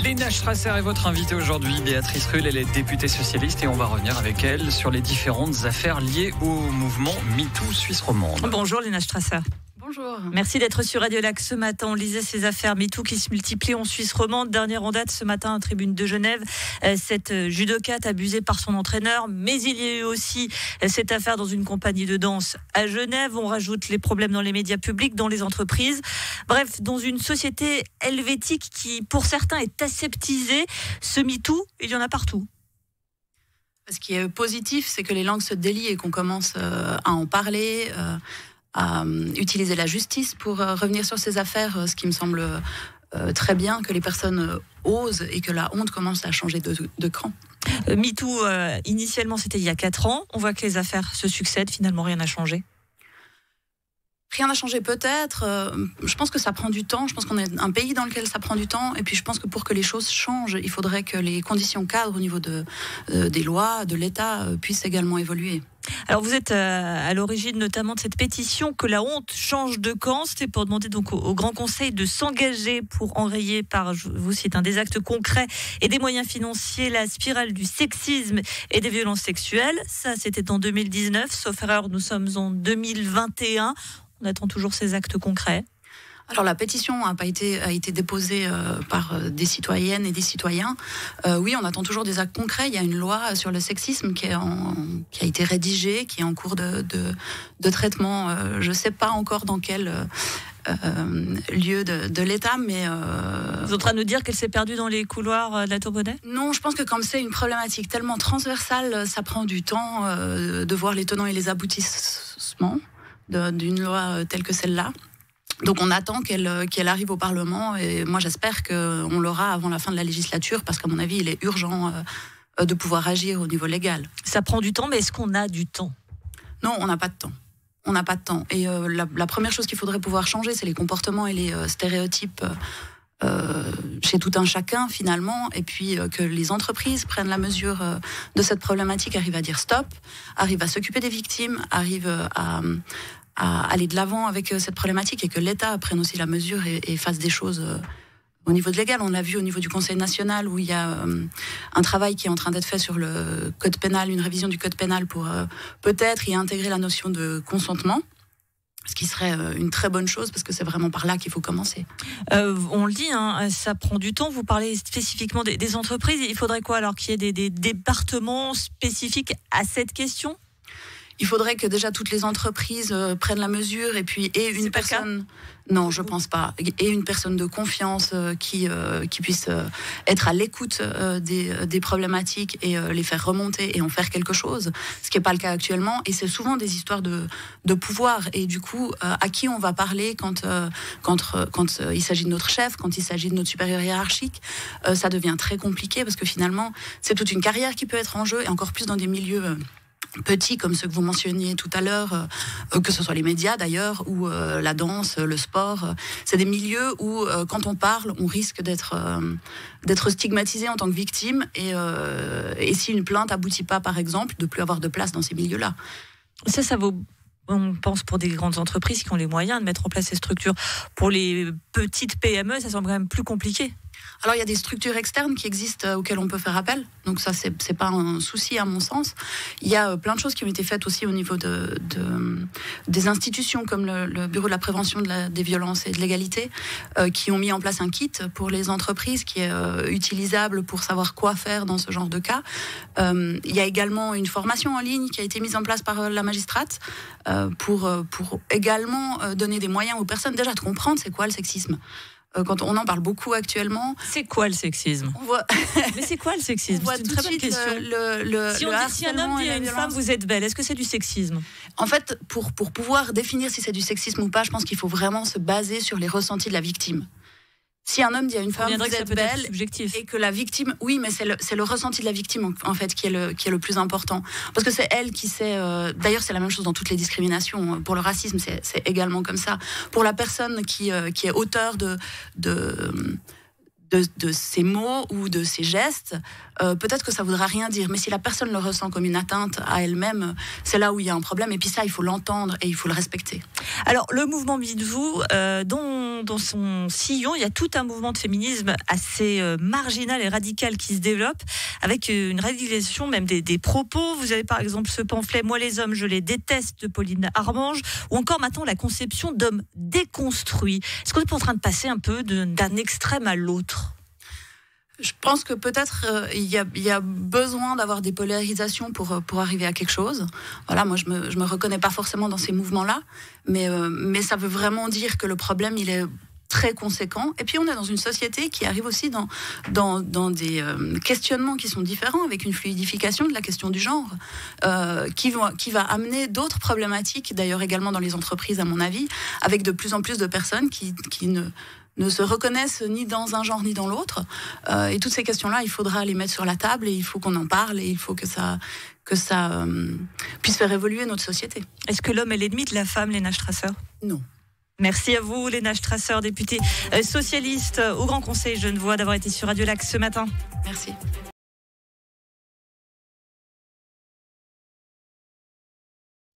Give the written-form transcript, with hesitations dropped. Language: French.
Léna Strasser est votre invitée aujourd'hui. Béatrice Rulle, elle est députée socialiste et on va revenir avec elle sur les différentes affaires liées au mouvement MeToo Suisse romande. Bonjour Léna Strasser. Bonjour. Merci d'être sur Radio Lac ce matin. On lisait ces affaires MeToo qui se multiplient en Suisse romande. Dernière en date ce matin à Tribune de Genève. Cette judokate abusée par son entraîneur. Mais il y a eu aussi cette affaire dans une compagnie de danse à Genève. On rajoute les problèmes dans les médias publics, dans les entreprises. Bref, dans une société helvétique qui, pour certains, est aseptisée. Ce MeToo, il y en a partout. Ce qui est positif, c'est que les langues se délient et qu'on commence à en parler, à utiliser la justice pour revenir sur ces affaires, ce qui me semble très bien, que les personnes osent et que la honte commence à changer de cran. MeToo, initialement, c'était il y a 4 ans. On voit que les affaires se succèdent. Finalement, rien n'a changé. Rien n'a changé peut-être. Je pense que ça prend du temps. Je pense qu'on est un pays dans lequel ça prend du temps. Et puis je pense que pour que les choses changent, il faudrait que les conditions cadres au niveau des lois, de l'État, puissent également évoluer. Alors vous êtes à l'origine notamment de cette pétition que la honte change de camp. C'était pour demander donc au Grand Conseil de s'engager pour enrayer par, je vous cite, des actes concrets et des moyens financiers la spirale du sexisme et des violences sexuelles. Ça, c'était en 2019. Sauf erreur, nous sommes en 2021. On attend toujours ces actes concrets. Alors la pétition a été déposée par des citoyennes et des citoyens. Oui, on attend toujours des actes concrets. Il y a une loi sur le sexisme qui a été rédigée, qui est en cours de traitement. Je ne sais pas encore dans quel lieu de l'État, mais... Vous êtes en train de nous dire qu'elle s'est perdue dans les couloirs de la Tourbonnais ? Non, je pense que comme c'est une problématique tellement transversale, ça prend du temps de voir les tenants et les aboutissements d'une loi telle que celle-là. Donc on attend qu'elle arrive au Parlement et moi j'espère qu'on l'aura avant la fin de la législature parce qu'à mon avis il est urgent de pouvoir agir au niveau légal. Ça prend du temps, mais est-ce qu'on a du temps ? Non, on n'a pas de temps. On n'a pas de temps. Et la première chose qu'il faudrait pouvoir changer, c'est les comportements et les stéréotypes chez tout un chacun finalement, et puis que les entreprises prennent la mesure de cette problématique, arrivent à dire stop, arrivent à s'occuper des victimes, arrivent à aller de l'avant avec cette problématique et que l'État prenne aussi la mesure et fasse des choses au niveau de légal. On l'a vu au niveau du Conseil national où il y a un travail qui est en train d'être fait sur le code pénal, une révision du code pénal pour peut-être y intégrer la notion de consentement. Ce qui serait une très bonne chose parce que c'est vraiment par là qu'il faut commencer. On le dit, ça prend du temps. Vous parlez spécifiquement des entreprises. Il faudrait quoi alors qu'il y ait des départements spécifiques à cette question ? Il faudrait que déjà toutes les entreprises prennent la mesure et puis aient une personne. Non, je pense pas. Et une personne de confiance qui puisse être à l'écoute des problématiques et les faire remonter et en faire quelque chose. Ce qui n'est pas le cas actuellement. Et c'est souvent des histoires de pouvoir. Et du coup, à qui on va parler quand il s'agit de notre chef, quand il s'agit de notre supérieur hiérarchique, ça devient très compliqué parce que finalement, c'est toute une carrière qui peut être en jeu et encore plus dans des milieux petits comme ceux que vous mentionniez tout à l'heure, que ce soit les médias d'ailleurs, ou la danse, le sport. C'est des milieux où, quand on parle, on risque d'être stigmatisé en tant que victime. Et si une plainte aboutit pas, par exemple, de plus avoir de place dans ces milieux-là. Ça vaut... On pense pour des grandes entreprises qui ont les moyens de mettre en place ces structures. Pour les petites PME, ça semble quand même plus compliqué. Alors il y a des structures externes qui existent auxquelles on peut faire appel, donc ça c'est pas un souci à mon sens. Il y a plein de choses qui ont été faites aussi au niveau des institutions comme le Bureau de la prévention des violences et de l'égalité qui ont mis en place un kit pour les entreprises qui est utilisable pour savoir quoi faire dans ce genre de cas. Il y a également une formation en ligne qui a été mise en place par la magistrate pour également donner des moyens aux personnes déjà de comprendre c'est quoi le sexisme. Quand on en parle beaucoup actuellement. C'est quoi le sexisme ? Mais c'est quoi le sexisme ? C'est une très bonne question. Si un homme dit à une femme, vous êtes belle, est-ce que c'est du sexisme ? En fait, pour pouvoir définir si c'est du sexisme ou pas, je pense qu'il faut vraiment se baser sur les ressentis de la victime. Si un homme dit à une femme, vous êtes belle, et que la victime... Oui, mais c'est le ressenti de la victime, en fait, qui est le plus important. Parce que c'est elle qui sait... D'ailleurs, c'est la même chose dans toutes les discriminations. Pour le racisme, c'est également comme ça. Pour la personne qui est auteur de ces mots ou de ces gestes, peut-être que ça voudra rien dire. Mais si la personne le ressent comme une atteinte à elle-même, c'est là où il y a un problème. Et puis ça, il faut l'entendre et il faut le respecter. Alors, le mouvement MeToo, dans son sillon, il y a tout un mouvement de féminisme assez marginal et radical qui se développe, avec une radicalisation même des propos. Vous avez par exemple ce pamphlet « Moi les hommes, je les déteste » de Pauline Armange, ou encore maintenant la conception d'hommes déconstruits. Est-ce qu'on est pas en train de passer un peu d'un extrême à l'autre ? Je pense que peut-être il y a besoin d'avoir des polarisations pour arriver à quelque chose. Voilà, moi je me reconnais pas forcément dans ces mouvements-là, mais ça veut vraiment dire que le problème il est très conséquent. Et puis on est dans une société qui arrive aussi dans des questionnements qui sont différents, avec une fluidification de la question du genre, qui va amener d'autres problématiques, d'ailleurs également dans les entreprises à mon avis, avec de plus en plus de personnes qui ne se reconnaissent ni dans un genre ni dans l'autre. Et toutes ces questions-là, il faudra les mettre sur la table et il faut qu'on en parle et il faut que ça puisse faire évoluer notre société. Est-ce que l'homme est l'ennemi de la femme, Léna Strasser ? Non. Merci à vous, Léna Strasser, députée socialiste au Grand Conseil Genevois, d'avoir été sur Radio Lac ce matin. Merci.